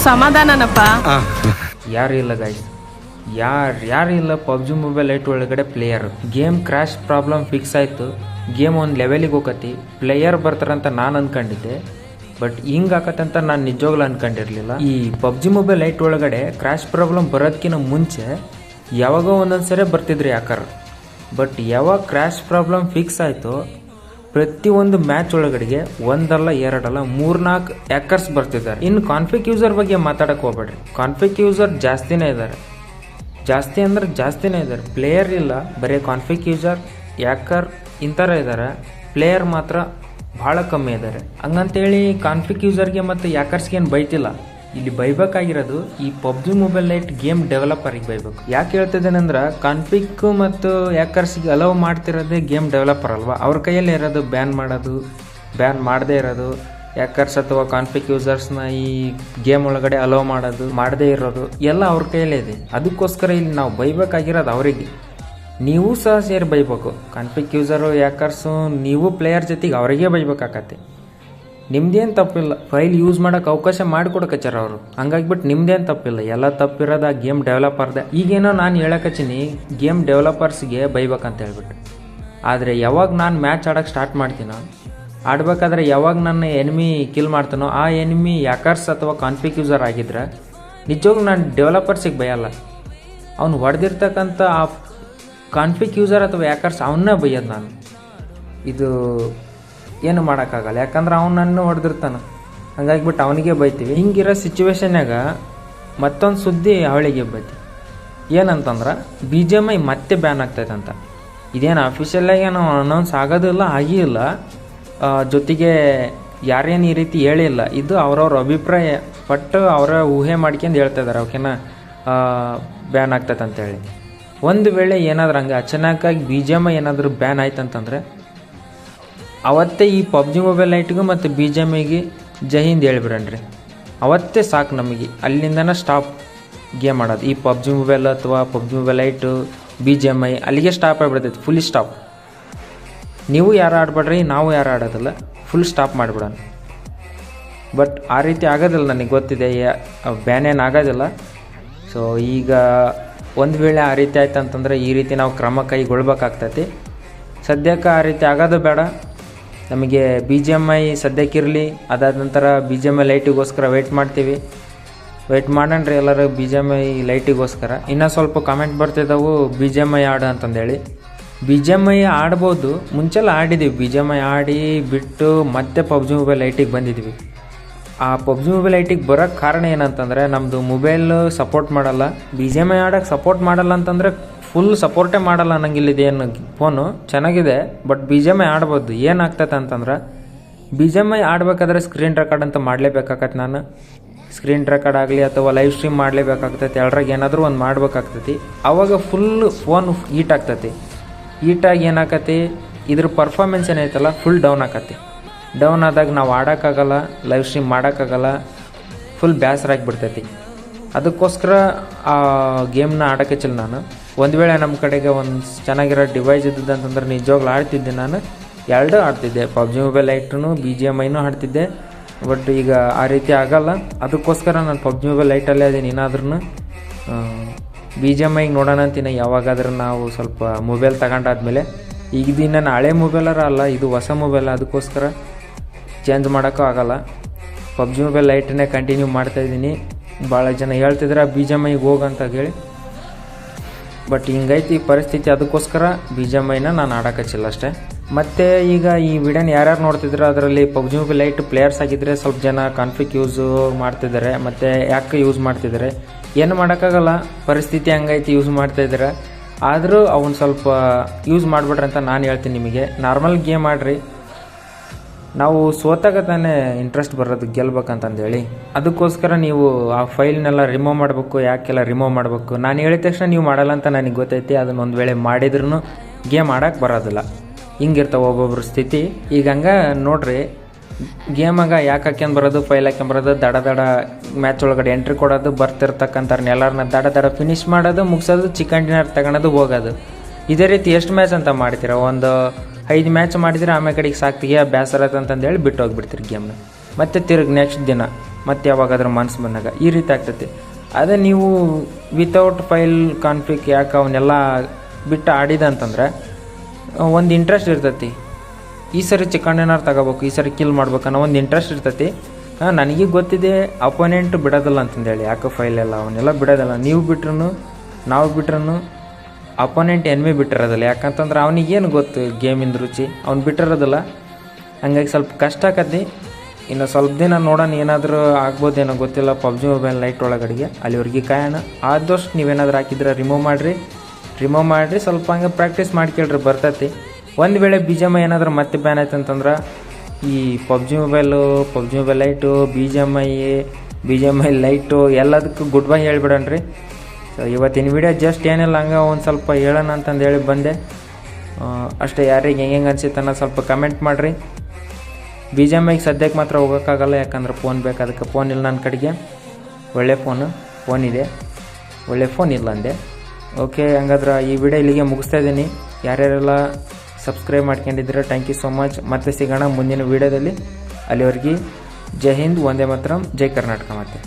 ಸಮಾಧಾನನಪ್ಪ. ಯಾರು ಇಲ್ಲ ಗಾಯ್ಸ್, ಯಾರು ಇಲ್ಲ ಪಬ್ಜಿ ಮೊಬೈಲ್ ಲೈಟ್ ಒಳಗಡೆ player. Game crash problem fix ಆಯಿತು, ಗೇಮ್ ಒಂದು ಲೆವೆಲಿಗೆ ಹೋಗತಿ, ಪ್ಲೇಯರ್ ಬರ್ತಾರಂತ ನಾನು ಅಂದ್ಕೊಂಡಿದ್ದೆ. ಬಟ್ ಹಿಂಗೆ ಆಕತ್ತಂತ ನಾನು ನಿಜವಾಗ್ಲೂ ಅಂದ್ಕೊಂಡಿರಲಿಲ್ಲ. ಈ ಪಬ್ಜಿ ಮೊಬೈಲ್ ಲೈಟ್ ಒಳಗಡೆ ಕ್ರ್ಯಾಶ್ ಪ್ರಾಬ್ಲಮ್ ಬರೋದಕ್ಕಿಂತ ಮುಂಚೆ ಯಾವಾಗೋ ಒಂದೊಂದು ಸರಿ ಬರ್ತಿದ್ರಿ ಯಾಕರ್. ಬಟ್ ಯಾವಾಗ ಕ್ರ್ಯಾಶ್ ಪ್ರಾಬ್ಲಮ್ ಫಿಕ್ಸ್ ಆಯಿತು, ಪ್ರತಿಯೊಂದು ಮ್ಯಾಚ್ ಒಳಗಡೆಗೆ ಒಂದಲ್ಲ ಎರಡಲ್ಲ 3-4 ಹ್ಯಾಕರ್ಸ್ ಬರ್ತಿದ್ದಾರೆ. ಇನ್ನು ಕಾನ್ಫಿಗ್ ಯೂಸರ್ ಬಗ್ಗೆ ಮಾತಾಡಕ್ಕೆ ಹೋಗ್ಬೇಡ್ರಿ. ಕಾನ್ಫಿಗ್ ಯೂಸರ್ ಜಾಸ್ತಿನೇ ಇದ್ದಾರೆ, ಜಾಸ್ತಿನೇ ಇದ್ದಾರೆ. ಪ್ಲೇಯರ್ ಇಲ್ಲ, ಬರೀ ಕಾನ್ಫಿಗ್ ಯೂಸರ್, ಹ್ಯಾಕರ್ ಇಂಥರ ಇದ್ದಾರೆ. ಪ್ಲೇಯರ್ ಮಾತ್ರ ಭಾಳ ಕಮ್ಮಿ ಇದ್ದಾರೆ. ಹಂಗಂತೇಳಿ ಕಾನ್ಫಿಗ್ ಯೂಸರ್ಗೆ ಮತ್ತು ಹ್ಯಾಕರ್ಸ್ಗೆ ಏನು ಬೈತಿಲ್ಲ. ಇಲ್ಲಿ ಬೈಬೇಕಾಗಿರೋದು ಈ ಪಬ್ಜಿ ಮೊಬೈಲ್ ಲೈಟ್ ಗೇಮ್ ಡೆವಲಪರಿಗೆ ಬೈಬೇಕು. ಯಾಕೆ ಹೇಳ್ತಿದ್ದೇನೆಂದ್ರೆ, ಕಾನ್ಫಿಗ್ ಮತ್ತು ಹ್ಯಾಕರ್ಸ್ಗೆ ಅಲೌ ಮಾಡ್ತಿರೋದೇ ಗೇಮ್ ಡೆವಲಪರ್ ಅಲ್ವಾ. ಅವ್ರ ಕೈಯಲ್ಲಿ ಇರೋದು ಬ್ಯಾನ್ ಮಾಡೋದು, ಬ್ಯಾನ್ ಮಾಡದೇ ಇರೋದು. ಹ್ಯಾಕರ್ಸ್ ಅಥವಾ ಕಾನ್ಫಿಗ್ ಯೂಸರ್ಸ್ನ ಈ ಗೇಮ್ ಒಳಗಡೆ ಅಲೋ ಮಾಡೋದು, ಮಾಡದೇ ಇರೋದು ಎಲ್ಲ ಅವ್ರ ಕೈಯಲ್ಲೇ ಇದೆ. ಅದಕ್ಕೋಸ್ಕರ ಇಲ್ಲಿ ನಾವು ಬೈಬೇಕಾಗಿರೋದು ಅವರಿಗೆ. ನೀವು ಸಹ ಸೇರಿ ಬೈಬೇಕು. ಕಾನ್ಫಿಗ್ ಯೂಸರು, ಹ್ಯಾಕರ್ಸು, ನೀವು ಪ್ಲೇಯರ್ ಜೊತೆಗೆ ಅವರಿಗೆ ಬೈಬೇಕಾಗತ್ತೆ. ನಿಮ್ದೇನು ತಪ್ಪಿಲ್ಲ, ಫೈಲ್ ಯೂಸ್ ಮಾಡೋಕೆ ಅವಕಾಶ ಮಾಡಿಕೊಡಕಚ್ಚಾರ ಅವರು. ಹಂಗಾಗಿಬಿಟ್ಟು ನಿಮ್ದೇನು ತಪ್ಪಿಲ್ಲ, ಎಲ್ಲ ತಪ್ಪಿರೋದು ಆ ಗೇಮ್ ಡೆವಲಪರ್ದೆ. ಈಗೇನೋ ನಾನು ಹೇಳಕಚ್ಚಿನಿ ಗೇಮ್ ಡೆವಲಪರ್ಸ್ಗೆ ಬೈಬೇಕಂತ ಹೇಳ್ಬಿಟ್ಟು. ಆದರೆ ಯಾವಾಗ ನಾನು ಮ್ಯಾಚ್ ಆಡೋಕ್ಕೆ ಸ್ಟಾರ್ಟ್ ಮಾಡ್ತೀನೋ, ಆಡಬೇಕಾದ್ರೆ ಯಾವಾಗ ನನ್ನ ಎನಿಮಿ ಕಿಲ್ ಮಾಡ್ತಾನೋ, ಆ ಎನಿಮಿ ಹ್ಯಾಕರ್ಸ್ ಅಥವಾ ಕಾನ್ಫಿಗ್ ಯೂಸರ್ ಆಗಿದ್ರೆ ನಿಜವಾಗ್ಲೂ ನಾನು ಡೆವಲಪರ್ಸಿಗೆ ಬೈಯಲ್ಲ. ಅವ್ನು ಹೊಡೆದಿರ್ತಕ್ಕಂಥ ಆ ಕಾನ್ಫಿಗ್ ಯೂಸರ್ ಅಥವಾ ಹ್ಯಾಕರ್ಸ್ ಅವನ್ನ ಬೈಯೋದು ನಾನು. ಇದು ಏನು ಮಾಡೋಕ್ಕಾಗಲ್ಲ, ಯಾಕಂದ್ರೆ ಅವನನ್ನು ಹೊಡೆದಿರ್ತಾನೆ. ಹಂಗಾಗಿಬಿಟ್ಟು ಅವನಿಗೆ ಬೈತೀವಿ. ಹಿಂಗಿರೋ ಸಿಚುವೇಶನ್ಯಾಗ ಮತ್ತೊಂದು ಸುದ್ದಿ ಅವಳಿಗೆ ಬೈತಿ. ಏನಂತಂದ್ರೆ BGMI ಮತ್ತೆ ಬ್ಯಾನ್ ಆಗ್ತೈತಂತ. ಇದೇನು ಅಫಿಷಿಯಲಾಗಿ ಏನು ಅನೌನ್ಸ್ ಆಗೋದಿಲ್ಲ, ಆಗಿಲ್ಲ. ಜೊತೆಗೆ ಯಾರೇನು ಈ ರೀತಿ ಹೇಳಿಲ್ಲ. ಇದು ಅವ್ರವ್ರ ಅಭಿಪ್ರಾಯ ಪಟ್ಟು ಅವರ ಊಹೆ ಮಾಡ್ಕೊಂಡು ಹೇಳ್ತಾ ಇದ್ದಾರೆ ಓಕೆನಾ, ಬ್ಯಾನ್ ಆಗ್ತೈತೆ ಅಂತೇಳಿ. ಒಂದು ವೇಳೆ ಏನಾದ್ರೂ ಹಂಗೆ ಅಚಾನಕ್ಕಾಗಿ BGMI ಏನಾದರೂ ಬ್ಯಾನ್ ಆಯ್ತಂತಂದರೆ ಅವತ್ತೇ ಈ ಪಬ್ಜಿ ಮೊಬೈಲ್ ಲೈಟ್ಗೂ ಮತ್ತು BGMIಗೆ ಜೈ ಹಿಂದ್ ಹೇಳ್ಬಿಡ್ರಿ. ಅವತ್ತೇ ಸಾಕು ನಮಗೆ, ಅಲ್ಲಿಂದನೇ ಸ್ಟಾಪ್ ಗೇಮ್ ಆಡೋದು. ಈ ಪಬ್ಜಿ ಮೊಬೈಲ್ ಅಥವಾ ಪಬ್ಜಿ ಮೊಬೈಲ್ ಲೈಟು, BGMI ಅಲ್ಲಿಗೆ ಸ್ಟಾಪ್ ಆಗಿಬಿಡ್ತೈತೆ, ಫುಲ್ ಸ್ಟಾಪ್. ನೀವು ಯಾರು ಆಡ್ಬೇಡ್ರಿ, ನಾವು ಯಾರು ಆಡೋದಿಲ್ಲ, ಫುಲ್ ಸ್ಟಾಪ್ ಮಾಡಿಬಿಡೋಣ. ಬಟ್ ಆ ರೀತಿ ಆಗೋದಿಲ್ಲ, ನನಗೆ ಗೊತ್ತಿದೆ, ಬ್ಯಾನ್ ಏನು ಆಗೋದಿಲ್ಲ. ಸೊ ಈಗ ಒಂದು ವೇಳೆ ಆ ರೀತಿ ಆಯ್ತು ಅಂತಂದರೆ ಈ ರೀತಿ ನಾವು ಕ್ರಮ ಕೈಗೊಳ್ಬೇಕಾಗ್ತೈತಿ. ಸದ್ಯಕ್ಕೆ ಆ ರೀತಿ ಆಗೋದು ಬೇಡ. ನಮಗೆ BGMI ಸದ್ಯಕ್ಕಿರಲಿ, ಅದಾದ ನಂತರ BGMI ಲೈಟಿಗೋಸ್ಕರ ವೆಯ್ಟ್ ಮಾಡ್ತೀವಿ. ವೆಯ್ಟ್ ಮಾಡೋಣ್ರಿ ಎಲ್ಲರೂ BGMI ಲೈಟಿಗೋಸ್ಕರ. ಇನ್ನೂ ಸ್ವಲ್ಪ ಕಾಮೆಂಟ್ ಬರ್ತಿದ್ದಾವೆ BGMI ಆಡು ಅಂತಂದೇಳಿ. BGMI ಆಡ್ಬೋದು, ಮುಂಚೆಲ್ಲ ಆಡಿದ್ದೀವಿ. BGMI ಆಡಿ ಬಿಟ್ಟು ಮತ್ತೆ ಪಬ್ಜಿ ಮೊಬೈಲ್ ಲೈಟಿಗೆ ಬಂದಿದ್ವಿ. ಆ ಪಬ್ಜಿ ಮೊಬೈಲ್ ಲೈಟಿಗೆ ಬರೋಕ್ಕೆ ಕಾರಣ ಏನಂತಂದರೆ ನಮ್ಮದು ಮೊಬೈಲ್ ಸಪೋರ್ಟ್ ಮಾಡಲ್ಲ. BGMI ಆಡೋಕ್ಕೆ ಸಪೋರ್ಟ್ ಮಾಡಲ್ಲ ಅಂತಂದರೆ ಫುಲ್ ಸಪೋರ್ಟೇ ಮಾಡಲ್ಲ ಅನ್ನಂಗಿಲ್ಲಿದೇನು. ಫೋನು ಚೆನ್ನಾಗಿದೆ, ಬಟ್ BGMI ಆಡ್ಬೋದು. ಏನಾಗ್ತೈತೆ ಅಂತಂದ್ರೆ BGMI ಆಡಬೇಕಾದ್ರೆ ಸ್ಕ್ರೀನ್ ರೆಕಾರ್ಡ್ ಅಂತ ಮಾಡಲೇಬೇಕಾಗತ್ತೆ. ನಾನು ಸ್ಕ್ರೀನ್ ರೆಕಾರ್ಡ್ ಆಗಲಿ ಅಥವಾ ಲೈವ್ ಸ್ಟ್ರೀಮ್ ಮಾಡಲೇಬೇಕಾಗ್ತೈತಿ. ಎಲ್ಲರಾಗ ಏನಾದರೂ ಒಂದು ಮಾಡಬೇಕಾಗ್ತೈತಿ. ಆವಾಗ ಫುಲ್ ಫೋನ್ ಹೀಟ್ ಆಗ್ತೈತಿ. ಹೀಟಾಗಿ ಏನಾಕತಿ, ಇದ್ರ ಪರ್ಫಾರ್ಮೆನ್ಸ್ ಏನೈತಲ್ಲ ಫುಲ್ ಡೌನ್ ಆಕತಿ. ಡೌನ್ ಆದಾಗ ನಾವು ಆಡೋಕ್ಕಾಗಲ್ಲ, ಲೈವ್ ಸ್ಟ್ರೀಮ್ ಮಾಡೋಕ್ಕಾಗಲ್ಲ, ಫುಲ್ ಬೇಸರ ಆಗಿಬಿಡ್ತೈತಿ. ಅದಕ್ಕೋಸ್ಕರ ಆ ಗೇಮ್ನ ಆಡೋಕ್ಕಿಲ್ಲ ನಾನು. ಒಂದು ವೇಳೆ ನಮ್ಮ ಕಡೆಗೆ ಒಂದು ಚೆನ್ನಾಗಿರೋ ಡಿವೈಸ್ ಇದ್ದಿದ್ದು ಅಂತಂದ್ರೆ ನಿಜವಾಗ್ಲೂ ಆಡ್ತಿದ್ದೆ. ನಾನು ಎರಡೂ ಆಡ್ತಿದ್ದೆ, ಪಬ್ಜಿ ಮೊಬೈಲ್ ಲೈಟ್ನು BGMIನೂ ಆಡ್ತಿದ್ದೆ. ಬಟ್ ಈಗ ಆ ರೀತಿ ಆಗಲ್ಲ. ಅದಕ್ಕೋಸ್ಕರ ನಾನು ಪಬ್ಜಿ ಮೊಬೈಲ್ ಲೈಟಲ್ಲೇ ಅದೀನಿ. ಏನಾದ್ರೂ BGMI ನೋಡೋಣ ಅಂತೀನಿ ಯಾವಾಗಾದ್ರೂ ನಾವು ಸ್ವಲ್ಪ ಮೊಬೈಲ್ ತಗೊಂಡಾದ್ಮೇಲೆ. ಈಗ ಇದು ನನ್ನ ಹಳೆ ಮೊಬೈಲರ ಅಲ್ಲ, ಇದು ಹೊಸ ಮೊಬೈಲ್. ಅದಕ್ಕೋಸ್ಕರ ಚೇಂಜ್ ಮಾಡೋಕ್ಕೂ ಆಗಲ್ಲ. ಪಬ್ಜಿ ಮೊಬೈಲ್ ಲೈಟನ್ನೇ ಕಂಟಿನ್ಯೂ ಮಾಡ್ತಾಯಿದ್ದೀನಿ. ಭಾಳ ಜನ ಹೇಳ್ತಿದ್ರೆ BGMIಗೆ ಹೋಗಂತ ಹೇಳಿ, ಬಟ್ ಹಿಂಗೈತಿ ಪರಿಸ್ಥಿತಿ. ಅದಕ್ಕೋಸ್ಕರ BGMIನ ನಾನು ಆಡೋಕ್ಕಚ್ಚಿಲ್ಲ ಅಷ್ಟೇ. ಮತ್ತು ಈಗ ಈ ವಿಡಿಯೋನ ಯಾರ್ಯಾರು ನೋಡ್ತಿದ್ರೆ ಅದರಲ್ಲಿ ಪಬ್ಜಿ ಮೊಬೈಲ್ ಲೈಟ್ ಪ್ಲೇಯರ್ಸ್ ಆಗಿದ್ದರೆ ಸ್ವಲ್ಪ ಜನ ಕಾನ್ಫಿಗ್ ಯೂಸು ಮಾಡ್ತಿದ್ದಾರೆ, ಮತ್ತು ಯಾಕೆ ಯೂಸ್ ಮಾಡ್ತಿದ್ದಾರೆ, ಏನು ಮಾಡೋಕ್ಕಾಗಲ್ಲ, ಪರಿಸ್ಥಿತಿ ಹಂಗೈತಿ, ಯೂಸ್ ಮಾಡ್ತಾಯಿದ್ದಾರೆ. ಆದರೂ ಅವನು ಸ್ವಲ್ಪ ಯೂಸ್ ಮಾಡಿಬಿಡ್ರಿ ಅಂತ ನಾನು ಹೇಳ್ತೀನಿ ನಿಮಗೆ. ನಾರ್ಮಲ್ ಗೇಮ್ ಆಡ್ರಿ, ನಾವು ಸೋತಾಗ ತಾನೇ ಇಂಟ್ರೆಸ್ಟ್ ಬರೋದು ಗೆಲ್ಬೇಕಂತಂದೇಳಿ. ಅದಕ್ಕೋಸ್ಕರ ನೀವು ಆ ಫೈಲ್ನೆಲ್ಲ ರಿಮೂವ್ ಮಾಡಬೇಕು. ಯಾಕೆಲ್ಲ ರಿಮೂವ್ ಮಾಡಬೇಕು? ನಾನು ಹೇಳಿದ ತಕ್ಷಣ ನೀವು ಮಾಡಲ್ಲ ಅಂತ ನನಗೆ ಗೊತ್ತೈತಿ. ಅದನ್ನ ಒಂದು ವೇಳೆ ಮಾಡಿದ್ರೂ ಗೇಮ್ ಆಡೋಕ್ಕೆ ಬರೋದಿಲ್ಲ. ಹಿಂಗಿರ್ತಾವೆ ಒಬ್ಬೊಬ್ರ ಸ್ಥಿತಿ. ಈಗ ಹಂಗೆ ನೋಡ್ರಿ, ಗೇಮಾಗ ಯಾಕೆ ಹಾಕ್ಯಂಡು ಬರೋದು, ಫೈಲ್ ಹಾಕ್ಯಂಡು ಬರೋದು, ದಡ ಮ್ಯಾಚ್ ಒಳಗಡೆ ಎಂಟ್ರಿ ಕೊಡೋದು, ಬರ್ತಿರ್ತಕ್ಕಂಥವ್ರನ್ನ ಎಲ್ಲರನ್ನ ದಡ ಫಿನಿಶ್ ಮಾಡೋದು, ಮುಗಿಸೋದು, ಚಿಕನ್ ಡಿನ್ನರ್ ತಗೊಳೋದು, ಹೋಗೋದು. ಇದೇ ರೀತಿ ಎಷ್ಟು ಮ್ಯಾಚ್ ಅಂತ ಮಾಡ್ತೀರ? ಒಂದು 5 ಮ್ಯಾಚ್ ಮಾಡಿದ್ರೆ ಆಮೇಲೆ ಕಡೆಗೆ ಸಾಕ್ತಿಗೆ ಬೇಸರ ಅಂತಂದೇಳಿ ಬಿಟ್ಟು ಹೋಗ್ಬಿಡ್ತೀರಿ ಗೇಮ್ನ. ಮತ್ತೆ ತಿರುಗಿ ನೆಕ್ಸ್ಟ್ ದಿನ ಮತ್ತೆ ಯಾವಾಗಾದ್ರೂ ಮನ್ಸು ಬಂದಾಗ ಈ ರೀತಿ ಆಗ್ತೈತಿ. ಅದೇ ನೀವು ವಿತೌಟ್ ಫೈಲ್ ಕಾನ್ಫಿಗ್ ಯಾಕೆ ಅವನ್ನೆಲ್ಲ ಬಿಟ್ಟು ಆಡಿದ ಅಂತಂದ್ರೆ ಒಂದು ಇಂಟ್ರೆಸ್ಟ್ ಇರ್ತೈತಿ. ಈ ಸರಿ ಚಿಕನ್ ಡಿನ್ನರ್ ತಗೋಬೇಕು, ಈ ಸರಿ ಕಿಲ್ ಮಾಡ್ಬೇಕು ಅನ್ನೋ ಒಂದು ಇಂಟ್ರೆಸ್ಟ್ ಇರ್ತೈತಿ. ನನಗೆ ಗೊತ್ತಿದೆ ಅಪೋನೆಂಟ್ ಬಿಡೋದಿಲ್ಲ ಅಂತಂದೇಳಿ. ಯಾಕೆ ಫೈಲ್ ಎಲ್ಲ ಅವನ್ನೆಲ್ಲ ಬಿಡೋದಿಲ್ಲ. ನೀವು ಬಿಟ್ರು ನಾವು ಬಿಟ್ರು ಅಪೋನೆಂಟ್ ಎನ್ಮಿ ಬಿಟ್ಟಿರೋದಿಲ್ಲ. ಯಾಕಂತಂದ್ರೆ ಅವನಿಗೇನು ಗೊತ್ತು ಗೇಮಿಂದ ರುಚಿ, ಅವ್ನು ಬಿಟ್ಟಿರೋದಿಲ್ಲ. ಹಂಗಾಗಿ ಸ್ವಲ್ಪ ಕಷ್ಟ ಆಕತಿ. ಇನ್ನು ಸ್ವಲ್ಪ ದಿನ ನೋಡೋಣ, ಏನಾದರೂ ಆಗ್ಬೋದೇನೋ ಗೊತ್ತಿಲ್ಲ ಪಬ್ಜಿ ಮೊಬೈಲ್ ಲೈಟ್ ಒಳಗಡೆಗೆ. ಅಲ್ಲಿವರೆಗೆ ಕಾಯೋಣ. ಆದಷ್ಟು ನೀವೇನಾದರೂ ಹಾಕಿದ್ರೆ ರಿಮೂವ್ ಮಾಡಿರಿ. ಸ್ವಲ್ಪ ಹಂಗೆ ಪ್ರಾಕ್ಟೀಸ್ ಮಾಡ್ಕೇಳ್ರಿ, ಬರ್ತೈತಿ. ಒಂದು ವೇಳೆ BGMI ಏನಾದರೂ ಮತ್ತೆ ಬ್ಯಾನ್ ಆಯ್ತು ಅಂತಂದ್ರೆ ಈ PUBG mobile light, BGMI light ಎಲ್ಲದಕ್ಕೂ ಗುಡ್ ಬೈ ಹೇಳ್ಬಿಡಣ್ರಿ. ಸೊ ಇವತ್ತಿನ ವಿಡಿಯೋ ಜಸ್ಟ್ ಏನಿಲ್ಲ, ಹಂಗೆ ಒಂದು ಸ್ವಲ್ಪ ಹೇಳೋಣ ಅಂತಂದು ಹೇಳಿ ಬಂದೆ ಅಷ್ಟೇ. ಯಾರಿಗೆ ಹೆಂಗೆ ಅನ್ಸಿತ್ತು ಅನ್ನೋ ಸ್ವಲ್ಪ ಕಮೆಂಟ್ ಮಾಡಿರಿ. BGMIಗೆ ಸದ್ಯಕ್ಕೆ ಮಾತ್ರ ಹೋಗೋಕ್ಕಾಗಲ್ಲ, ಯಾಕಂದ್ರೆ ಫೋನ್ ಬೇಕು. ಅದಕ್ಕೆ ಫೋನ್ ಇಲ್ಲ ನನ್ನ ಕಡೆಗೆ. ಒಳ್ಳೆ ಫೋನ್ ಇದೆ, ಒಳ್ಳೆ ಫೋನ್ ಇಲ್ಲ ಅಂದೆ. ಓಕೆ, ಹಂಗಾದ್ರೆ ಈ ವಿಡಿಯೋ ಇಲ್ಲಿಗೆ ಮುಗಿಸ್ತಾ ಇದ್ದೀನಿ. ಯಾರ್ಯಾರೆಲ್ಲ ಸಬ್ಸ್ಕ್ರೈಬ್ ಮಾಡ್ಕೊಂಡಿದ್ರೆ ಥ್ಯಾಂಕ್ ಯು ಸೋ ಮಚ್. ಮತ್ತೆ ಸಿಗೋಣ ಮುಂದಿನ ವಿಡಿಯೋದಲ್ಲಿ. ಅಲ್ಲಿವರೆಗೆ ಜೈ ಹಿಂದ್, ವಂದೇ ಮಾತರಂ, ಜೈ ಕರ್ನಾಟಕ. ಮತ್ತೆ